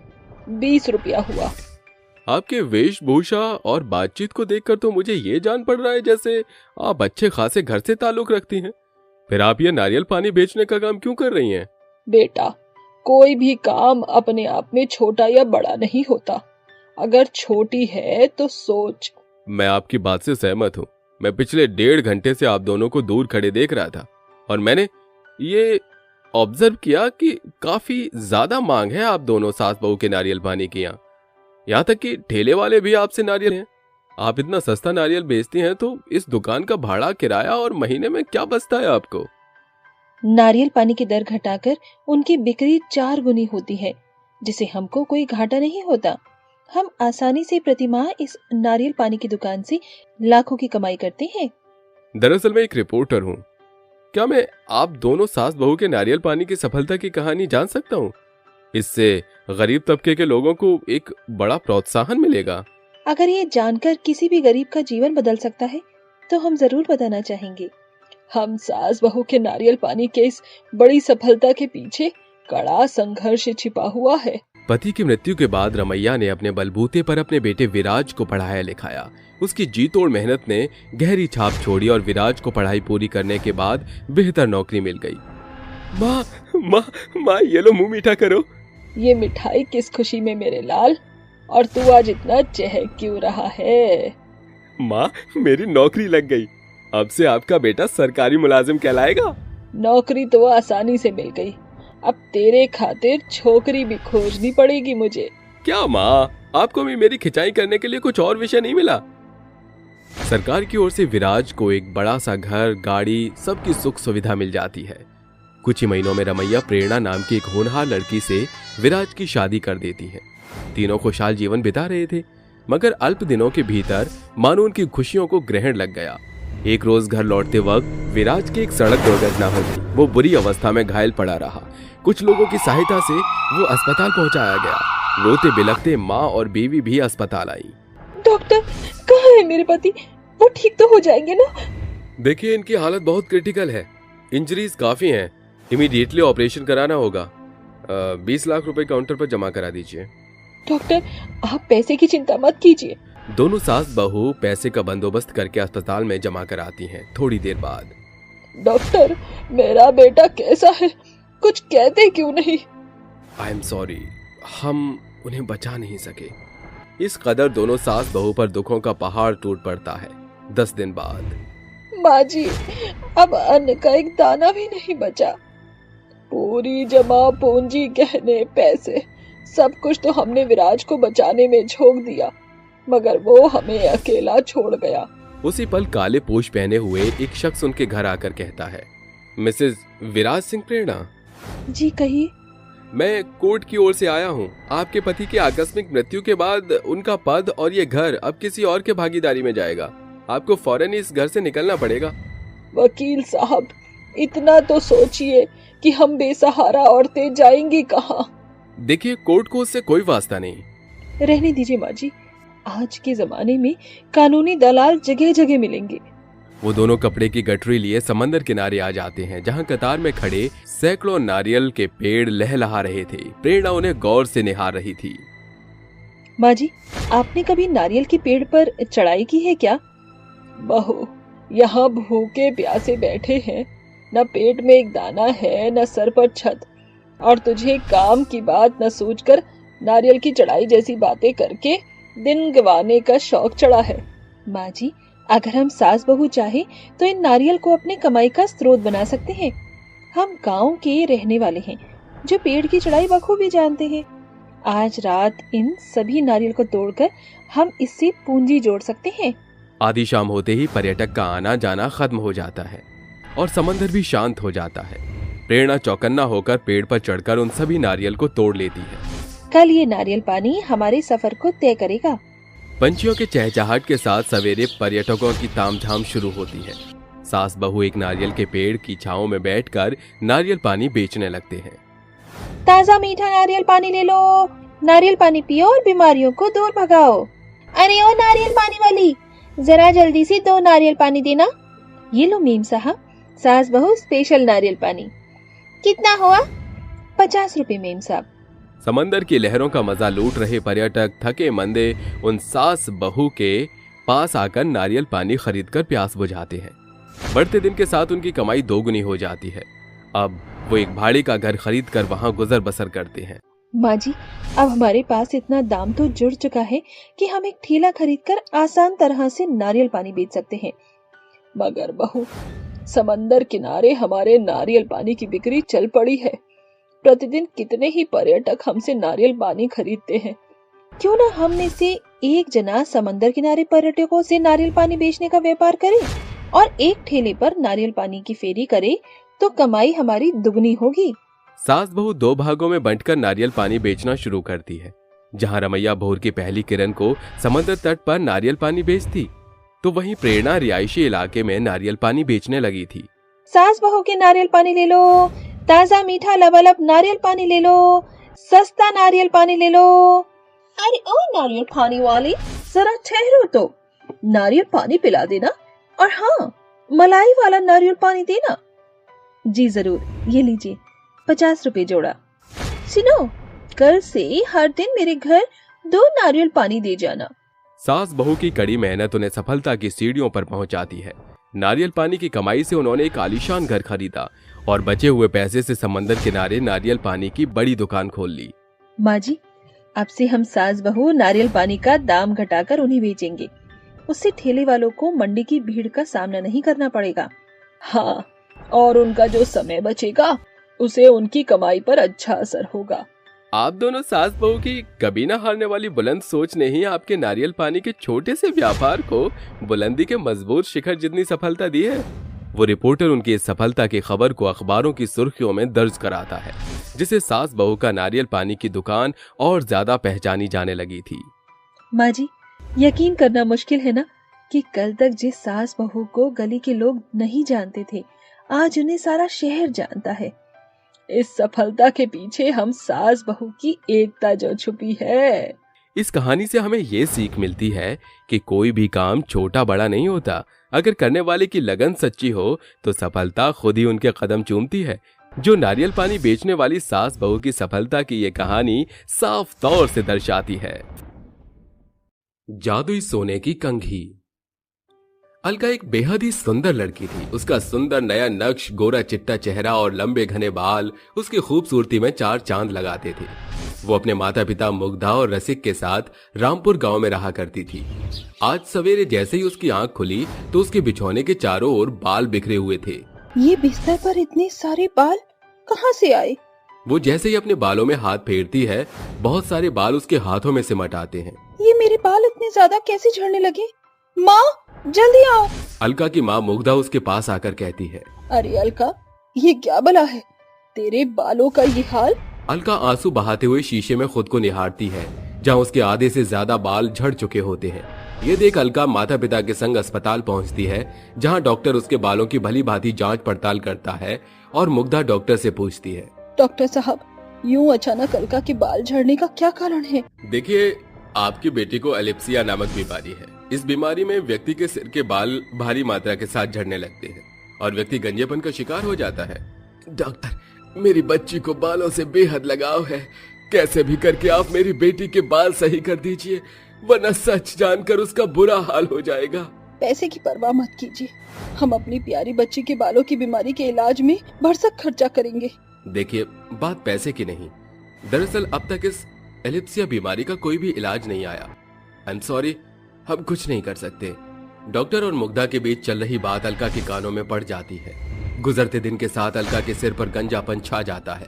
20 रुपया हुआ। आपके वेशभूषा और बातचीत को देखकर तो मुझे ये जान पड़ रहा है जैसे आप अच्छे खासे घर से ताल्लुक रखती हैं। फिर आप ये नारियल पानी बेचने का काम क्यों कर रही हैं? बेटा, कोई भी काम अपने आप में छोटा या बड़ा नहीं होता। अगर छोटी है तो सोच। मैं आपकी बात से सहमत हूँ। मैं पिछले 1.5 घंटे से आप दोनों को दूर खड़े देख रहा था और मैंने ये ऑब्जर्व किया कि काफी ज्यादा मांग है आप दोनों सास बहू के नारियल पानी की। यहाँ तक कि ठेले वाले भी आपसे नारियल हैं। आप इतना सस्ता नारियल बेचती हैं तो इस दुकान का भाड़ा, किराया और महीने में क्या बचता है आपको? नारियल पानी की दर घटाकर उनकी बिक्री 4 गुनी होती है, जिसे हमको कोई घाटा नहीं होता। हम आसानी से प्रतिमाह इस नारियल पानी की दुकान से लाखों की कमाई करते हैं। दरअसल मैं एक रिपोर्टर हूँ। क्या मैं आप दोनों सास बहू के नारियल पानी की सफलता की कहानी जान सकता हूँ? इससे गरीब तबके के लोगों को एक बड़ा प्रोत्साहन मिलेगा। अगर ये जानकर किसी भी गरीब का जीवन बदल सकता है तो हम जरूर बताना चाहेंगे। हम सास बहू के नारियल पानी के इस बड़ी सफलता के पीछे कड़ा संघर्ष छिपा हुआ है। पति की मृत्यु के बाद रमैया ने अपने बलबूते पर अपने बेटे विराज को पढ़ाया लिखाया। उसकी जी तोड़ मेहनत ने गहरी छाप छोड़ी और विराज को पढ़ाई पूरी करने के बाद बेहतर नौकरी मिल गई। माँ माँ माँ, ये लो मुंह मीठा करो। ये मिठाई किस खुशी में मेरे लाल, और तू आज इतना चहक क्यों रहा है? माँ, मेरी नौकरी लग गई। अब से आपका बेटा सरकारी मुलाजिम कहलाएगा। नौकरी तो आसानी से मिल गई, अब तेरे खातिर छोकरी भी खोजनी पड़ेगी मुझे। क्या माँ, आपको भी मेरी खिंचाई करने के लिए कुछ और विषय नहीं मिला? सरकार की ओर से विराज को एक बड़ा सा घर, गाड़ी, सबकी सुख सुविधा मिल जाती है। कुछ ही महीनों में रमैया प्रेरणा नाम की एक होनहार लड़की से विराज की शादी कर देती है। तीनों खुशहाल जीवन बिता रहे थे, मगर अल्प दिनों के भीतर मानो उनकी खुशियों को ग्रहण लग गया। एक रोज घर लौटते वक्त विराज की एक सड़क दुर्घटना हो गई। वो बुरी अवस्था में घायल पड़ा रहा। कुछ लोगों की सहायता से वो अस्पताल पहुंचाया गया। रोते बिलखते माँ और बीवी भी अस्पताल आई। डॉक्टर, कहाँ है मेरे पति? वो ठीक तो हो जाएंगे ना? देखिए, इनकी हालत बहुत क्रिटिकल है, इंजरीज काफी हैं, इमीडिएटली ऑपरेशन कराना होगा। 20 लाख रुपए काउंटर पर जमा करा दीजिए। डॉक्टर, आप पैसे की चिंता मत कीजिए। दोनों सास बहू पैसे का बंदोबस्त करके अस्पताल में जमा कराती हैं। थोड़ी देर बाद, डॉक्टर, मेरा बेटा कैसा है? कुछ कहते क्यों नहीं? आई एम सॉरी, हम उन्हें बचा नहीं सके। इस कदर दोनों सास बहू पर दुखों का पहाड़ टूट पड़ता है। 10 दिन बाद, माँ जी, अब अन्न का एक दाना भी नहीं बचा। पूरी जमा पूंजी, गहने, पैसे, सब कुछ तो हमने विराज को बचाने में झोंक दिया, मगर वो हमें अकेला छोड़ गया। उसी पल काले पोश पहने हुए एक शख्स उनके घर आकर कहता है, मिसेज विराज सिंह प्रेरणा? जी कहिए। मैं कोर्ट की ओर से आया हूँ। आपके पति की आकस्मिक मृत्यु के बाद उनका पद और ये घर अब किसी और के भागीदारी में जाएगा। आपको फौरन इस घर से निकलना पड़ेगा। वकील साहब, इतना तो सोचिए कि हम बेसहारा औरतें जाएंगी कहाँ? देखिए, कोर्ट को उससे कोई वास्ता नहीं। रहने दीजिए माँ जी, आज के जमाने में कानूनी दलाल जगह जगह मिलेंगे। वो दोनों कपड़े की गठरी लिए समंदर किनारे आ जाते हैं, जहाँ कतार में खड़े सैकड़ों नारियल के पेड़ लहलहा रहे थे। प्रेरणा उन्हें गौर से निहार रही थी। माँ जी, आपने कभी नारियल के पेड़ पर चढ़ाई की है क्या? बहू, यहाँ भूखे प्यासे बैठे हैं, न पेट में एक दाना है, न सर पर छत, और तुझे काम की बात न सूझकर नारियल की चढ़ाई जैसी बातें करके दिन गंवाने का शौक चढ़ा है। माँ जी, अगर हम सास बहू चाहे तो इन नारियल को अपने कमाई का स्रोत बना सकते हैं। हम गांव के रहने वाले हैं, जो पेड़ की चढ़ाई बखूबी जानते हैं। आज रात इन सभी नारियल को तोड़कर हम इससे पूंजी जोड़ सकते हैं। आधी शाम होते ही पर्यटक का आना जाना खत्म हो जाता है और समंदर भी शांत हो जाता है। प्रेरणा चौकन्ना होकर पेड़ पर चढ़कर उन सभी नारियल को तोड़ लेती है। कल ये नारियल पानी हमारे सफर को तय करेगा। पंछियों के चहचहाट के साथ सवेरे पर्यटकों की तामझाम शुरू होती है। सास बहू एक नारियल के पेड़ की छांव में बैठकर नारियल पानी बेचने लगते हैं। ताजा मीठा नारियल पानी ले लो, नारियल पानी पियो और बीमारियों को दूर भगाओ। अरे ओ नारियल पानी वाली, जरा जल्दी से 2 नारियल पानी देना। ये लो मीम साहब, सास बहू स्पेशल नारियल पानी। कितना हुआ? 50 रुपए मेम साहब। समंदर की लहरों का मजा लूट रहे पर्यटक थके मंदे उन सास बहू के पास आकर नारियल पानी खरीदकर प्यास बुझाते हैं। बढ़ते दिन के साथ उनकी कमाई 2 गुनी हो जाती है। अब वो एक भाड़े का घर खरीद कर वहाँ गुजर बसर करते हैं। माँ जी, अब हमारे पास इतना दाम तो जुड़ चुका है कि हम एक ठेला खरीदकर आसान तरह से नारियल पानी बेच सकते हैं। मगर बहू, समंदर किनारे हमारे नारियल पानी की बिक्री चल पड़ी है। प्रतिदिन कितने ही पर्यटक हमसे नारियल पानी खरीदते हैं। क्यों ना हम में से एक जना समंदर किनारे पर्यटकों से नारियल पानी बेचने का व्यापार करे और एक ठेले पर नारियल पानी की फेरी करे, तो कमाई हमारी दुगनी होगी। सास बहू 2 भागों में बंटकर नारियल पानी बेचना शुरू करती है। जहाँ रमैया भोर की पहली किरण को समंदर तट पर नारियल पानी बेचती, तो वहीं प्रेरणा रिहायशी इलाके में नारियल पानी बेचने लगी थी। सास बहू के नारियल पानी ले लो, ताजा मीठा लबालब नारियल पानी ले लो, सस्ता नारियल पानी ले लो। अरे ओ नारियल पानी वाली, जरा ठहरो तो, नारियल पानी पिला देना, और हाँ, मलाई वाला नारियल पानी देना। जी जरूर, ये लीजिए, 50 रुपए जोड़ा। सुनो, कल से हर दिन मेरे घर 2 नारियल पानी दे जाना। सास बहू की कड़ी मेहनत उन्हें सफलता की सीढ़ियों पर पहुंचाती है। नारियल पानी की कमाई से उन्होंने एक आलीशान घर खरीदा और बचे हुए पैसे से समंदर किनारे नारियल पानी की बड़ी दुकान खोल ली। माँ जी, अब से हम सास बहू नारियल पानी का दाम घटाकर उन्हें बेचेंगे। उससे ठेले वालों को मंडी की भीड़ का सामना नहीं करना पड़ेगा। हाँ, और उनका जो समय बचेगा उसे उनकी कमाई पर अच्छा असर होगा। आप दोनों सास बहू की कभी ना हारने वाली बुलंद सोच ने ही आपके नारियल पानी के छोटे से व्यापार को बुलंदी के मजबूत शिखर जितनी सफलता दी है। वो रिपोर्टर उनकी इस सफलता की खबर को अखबारों की सुर्खियों में दर्ज कराता है, जिसे सास बहू का नारियल पानी की दुकान और ज्यादा पहचानी जाने लगी थी। माँ जी, यकीन करना मुश्किल है ना कि कल तक जिस सास बहू को गली के लोग नहीं जानते थे, आज उन्हें सारा शहर जानता है। इस सफलता के पीछे हम सास बहू की एकता जो छुपी है। इस कहानी से हमें ये सीख मिलती है कि कोई भी काम छोटा बड़ा नहीं होता। अगर करने वाले की लगन सच्ची हो तो सफलता खुद ही उनके कदम चूमती है। जो नारियल पानी बेचने वाली सास बहू की सफलता की ये कहानी साफ तौर से दर्शाती है। जादुई सोने की कंघी। अलका एक बेहद ही सुंदर लड़की थी। उसका सुंदर नया नक्श, गोरा चिट्टा चेहरा और लंबे घने बाल उसकी खूबसूरती में चार चांद लगाते थे। वो अपने माता पिता मुग्धा और रसिक के साथ रामपुर गांव में रहा करती थी। आज सवेरे जैसे ही उसकी आंख खुली तो उसके बिछौने के चारों ओर बाल बिखरे हुए थे। ये बिस्तर पर इतने सारे बाल कहाँ से आए? वो जैसे ही अपने बालों में हाथ फेरती है, बहुत सारे बाल उसके हाथों में सिमट आते हैं। ये मेरे बाल इतने ज्यादा कैसे झड़ने लगे? माँ, जल्दी आओ। अलका की माँ मुग्धा उसके पास आकर कहती है, अरे अलका, ये क्या बला है? तेरे बालों का ये हाल? अलका आंसू बहाते हुए शीशे में खुद को निहारती है, जहाँ उसके आधे से ज्यादा बाल झड़ चुके होते हैं। ये देख अलका माता पिता के संग अस्पताल पहुंचती है, जहाँ डॉक्टर उसके बालों की भली भांति जांच पड़ताल करता है और मुग्धा डॉक्टर से पूछती है, डॉक्टर साहब, यूं अचानक अलका के बाल झड़ने का क्या कारण है? देखिए, आपकी बेटी को एलिप्सिया नामक बीमारी है। इस बीमारी में व्यक्ति के सिर के बाल भारी मात्रा के साथ झड़ने लगते हैं और व्यक्ति गंजेपन का शिकार हो जाता है। डॉक्टर, मेरी बच्ची को बालों से बेहद लगाव है। कैसे भी करके आप मेरी बेटी के बाल सही कर दीजिए, वरना सच जानकर उसका बुरा हाल हो जाएगा। पैसे की परवाह मत कीजिए, हम अपनी प्यारी बच्ची के बालों की बीमारी के इलाज में भरसक खर्चा करेंगे। देखिए, बात पैसे की नहीं, दरअसल अब तक इस एलिप्सिया बीमारी का कोई भी इलाज नहीं आया। आई एम सॉरी, हम कुछ नहीं कर सकते। डॉक्टर और मुग्धा के बीच चल रही बात अलका के कानों में पड़ जाती है। गुजरते दिन के साथ अलका के सिर पर गंजापन छा जाता है।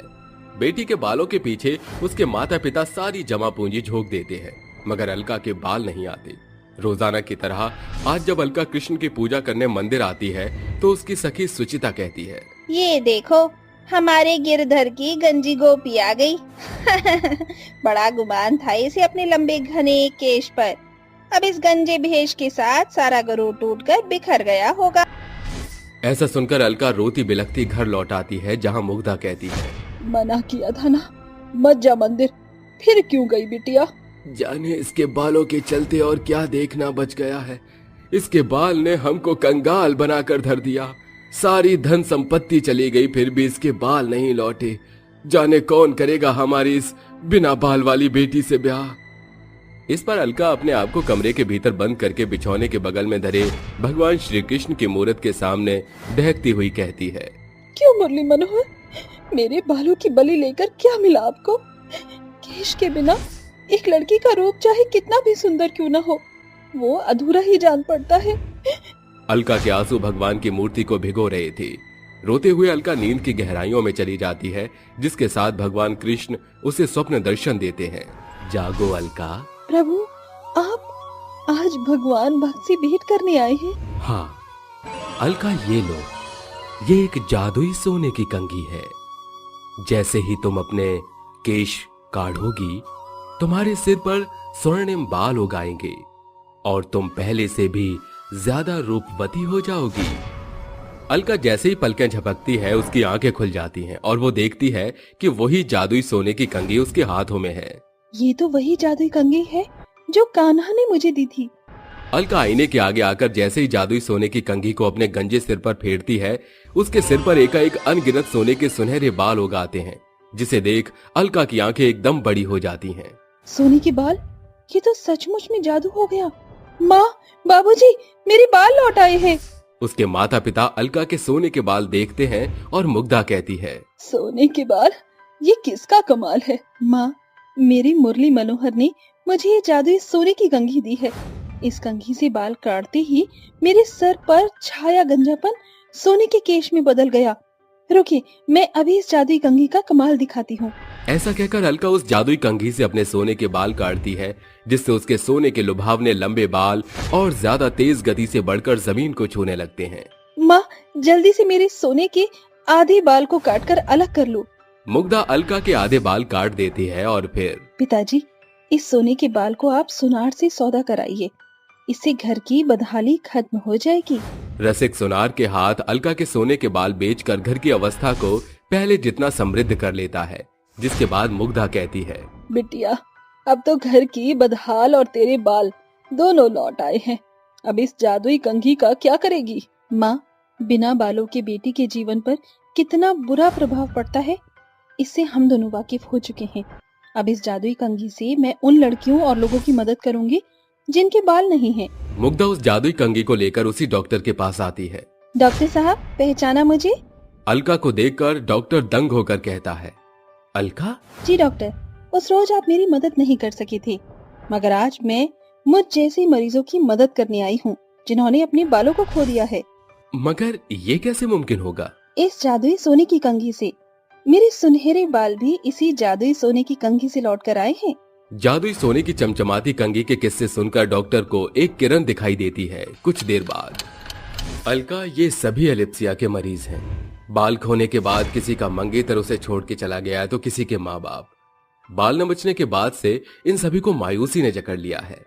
बेटी के बालों के पीछे उसके माता पिता सारी जमा पूंजी झोंक देते हैं, मगर अलका के बाल नहीं आते। रोजाना की तरह आज जब अलका कृष्ण की पूजा करने मंदिर आती है तो उसकी सखी सुचिता कहती है, ये देखो, हमारे गिरधर की गंजी गोपी आ गई। बड़ा गुमान था इसे अपने लंबे घने केश पर। अब इस गंजे भेष के साथ सारा गरूर टूटकर बिखर गया होगा। ऐसा सुनकर अलका रोती बिलखती घर लौट आती है, जहाँ मुग्धा कहती है, मना किया था ना, मत जा मंदिर, फिर क्यों गई बिटिया? जाने इसके बालों के चलते और क्या देखना बच गया है। इसके बाल ने हमको कंगाल बनाकर धर दिया। सारी धन संपत्ति चली गई, फिर भी इसके बाल नहीं लौटे। जाने कौन करेगा हमारी इस बिना बाल वाली बेटी से ब्याह। इस पर अलका अपने आप को कमरे के भीतर बंद करके बिछौने के बगल में धरे भगवान श्री कृष्ण की मूर्त के सामने दहकती हुई कहती है, क्यों मुरली मनोहर, मेरे बालों की बलि लेकर क्या मिला आपको? केश के बिना एक लड़की का रूप चाहे कितना भी सुंदर क्यों न हो, वो अधूरा ही जान पड़ता है। अलका के आंसू भगवान की मूर्ति को भिगो रहे थे। रोते हुए अलका नींद की गहराइयों में चली जाती है, जिसके साथ भगवान कृष्ण उसे स्वप्न दर्शन देते हैं। जागो अलका। प्रभु, आप आज भगवान भक्त से भेंट करने आए हैं? हाँ अलका, ये लो, ये एक जादुई सोने की कंघी है। जैसे ही तुम अपने केश काढ़ोगी, तुम्हारे सिर पर स्वर्णिम बाल उगाएंगे और तुम पहले से भी ज्यादा रूपवती हो जाओगी। अलका जैसे ही पलकें झपकती है, उसकी आंखें खुल जाती हैं और वो देखती है कि वही जादुई सोने की कंघी उसके हाथों में है। ये तो वही जादुई कंघी है जो कान्हा ने मुझे दी थी। अलका आईने के आगे आकर जैसे ही जादुई सोने की कंघी को अपने गंजे सिर पर फेरती है, उसके सिर पर एकाएक अनगिनत सोने के सुनहरे बाल उगाते हैं, जिसे देख अलका की आंखें एकदम बड़ी हो जाती हैं। सोने के बाल? ये तो सचमुच में जादू हो गया। माँ, बाबूजी, मेरे बाल लौट आए हैं। उसके माता पिता अलका के सोने के बाल देखते हैं और मुग्धा कहती है, सोने के बाल? ये किसका कमाल है? माँ, मेरी मुरली मनोहर ने मुझे ये जादुई सोने की कंघी दी है। इस कंघी से बाल काटते ही मेरे सर पर छाया गंजापन सोने के केश में बदल गया। रुकिए, मैं अभी इस जादुई कंघी का कमाल दिखाती हूँ। ऐसा कहकर अलका उस जादुई कंघी से अपने सोने के बाल काटती है, जिससे उसके सोने के लुभावने लंबे बाल और ज्यादा तेज गति से बढ़कर जमीन को छूने लगते हैं। माँ, जल्दी से मेरे सोने के आधे बाल को काटकर अलग कर लो। मुग्धा अलका के आधे बाल काट देती है और फिर, पिताजी, इस सोने के बाल को आप सुनार से सौदा कराइए, इससे घर की बदहाली खत्म हो जाएगी। रसिक सुनार के हाथ अलका के सोने के बाल बेचकर घर की अवस्था को पहले जितना समृद्ध कर लेता है, जिसके बाद मुग्धा कहती है, बिटिया, अब तो घर की बदहाल और तेरे बाल दोनों लौट आए हैं। अब इस जादुई कंघी का क्या करेगी? माँ, बिना बालों के बेटी के जीवन पर कितना बुरा प्रभाव पड़ता है, इससे हम दोनों वाकिफ हो चुके हैं। अब इस जादुई कंघी से मैं उन लड़कियों और लोगों की मदद करूंगी जिनके बाल नहीं हैं। मुग्धा उस जादुई कंघी को लेकर उसी डॉक्टर के पास आती है। डॉक्टर साहब, पहचाना मुझे? अलका को देखकर डॉक्टर दंग होकर कहता है, अलका? जी डॉक्टर, उस रोज आप मेरी मदद नहीं कर सके थे, मगर आज मैं मुझ जैसे मरीजों की मदद करने आई हूँ जिन्होंने अपने बालों को खो दिया है। मगर ये कैसे मुमकिन होगा? इस जादुई सोने की कंघी से। मेरे सुनहरे बाल भी इसी जादुई सोने की कंघी से लौट कर आए हैं। जादुई सोने की चमचमाती कंघी के किस्से सुनकर डॉक्टर को एक किरण दिखाई देती है। कुछ देर बाद, अलका, ये सभी एलिप्सिया के मरीज हैं। बाल खोने के बाद किसी का मंगेतर उसे छोड़ के चला गया तो किसी के माँ बाप। बाल न बचने के बाद से इन सभी को मायूसी ने जकड़ लिया है।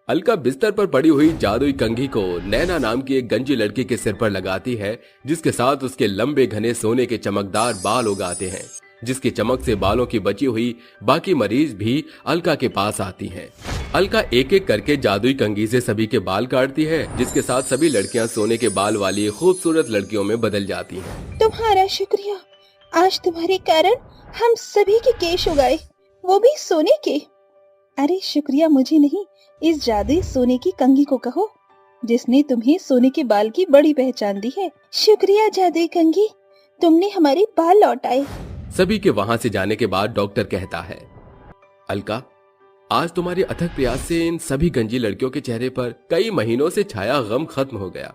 अलका बिस्तर पर पड़ी हुई जादुई कंघी को नैना नाम की एक गंजी लड़की के सिर पर लगाती है, जिसके साथ उसके लंबे घने सोने के चमकदार बाल उगाते हैं, जिसकी चमक से बालों की बची हुई बाकी मरीज भी अलका के पास आती हैं। अलका एक एक करके जादुई कंघी से सभी के बाल काटती है, जिसके साथ सभी लड़कियां सोने के बाल वाली खूबसूरत लड़कियों में बदल जाती हैं। तुम्हारा शुक्रिया, आज तुम्हारे कारण हम सभी के केश उगाए, वो भी सोने के। अरे शुक्रिया मुझे नहीं, इस जादुई सोने की कंघी को कहो जिसने तुम्हें सोने के बाल की बड़ी पहचान दी है। शुक्रिया जादुई कंघी, तुमने हमारे बाल लौटाए। सभी के वहां से जाने के बाद डॉक्टर कहता है, अलका, आज तुम्हारे अथक प्रयास से इन सभी गंजी लड़कियों के चेहरे पर कई महीनों से छाया गम खत्म हो गया।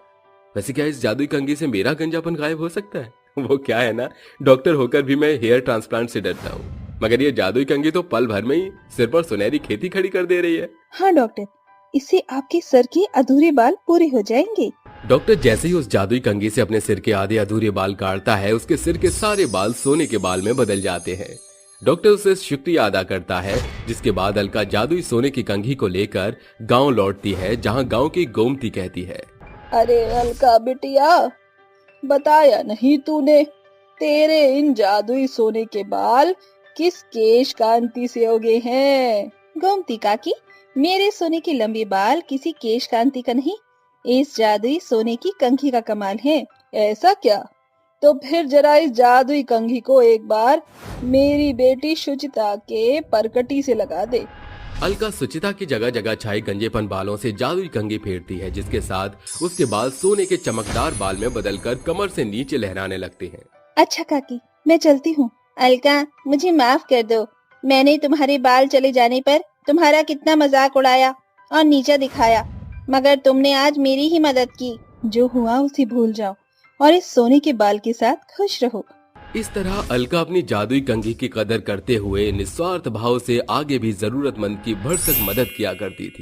वैसे क्या इस जादुई कंघी से मेरा गंजापन गायब हो सकता है? वो क्या है ना, डॉक्टर होकर भी मैं हेयर ट्रांसप्लांट से डरता हूँ, मगर ये जादुई कंघी तो पल भर में ही सिर पर सुनहरी खेती खड़ी कर दे रही है। हाँ डॉक्टर, इससे आपके सर के अधूरे बाल पूरे हो जाएंगे। डॉक्टर जैसे ही उस जादुई कंघी से अपने सिर के आधे अधूरे बाल काटता है, उसके सिर के सारे बाल सोने के बाल में बदल जाते हैं। डॉक्टर उसे शुक्रिया अदा करता है, जिसके बाद अलका जादुई सोने की कंघी को लेकर गांव लौटती है, जहां गांव की गोमती कहती है, अरे अलका बिटिया, बताया नहीं तूने, तेरे इन जादुई सोने के बाल किस केश कांति से उगे हैं? गोमती काकी, मेरे सोने के लंबे बाल किसी केश कांति का नहीं, इस जादुई सोने की कंघी का कमाल है। ऐसा क्या? तो फिर जरा इस जादुई कंघी को एक बार मेरी बेटी शुचिता के परकटी से लगा दे। अलका सुचिता की जगह जगह छाई गंजेपन बालों से जादुई कंघी फेरती है, जिसके साथ उसके बाल सोने के चमकदार बाल में बदलकर कमर से नीचे लहराने लगते हैं। अच्छा काकी, मैं चलती हूँ। अलका, मुझे माफ कर दो, मैंने तुम्हारे बाल चले जाने पर तुम्हारा कितना मजाक उड़ाया और नीचा दिखाया, मगर तुमने आज मेरी ही मदद की। जो हुआ उसे भूल जाओ और इस सोने के बाल के साथ खुश रहो। इस तरह अलका अपनी जादुई कंघी की कदर करते हुए निस्वार्थ भाव से आगे भी जरूरतमंद की भरसक मदद किया करती थी।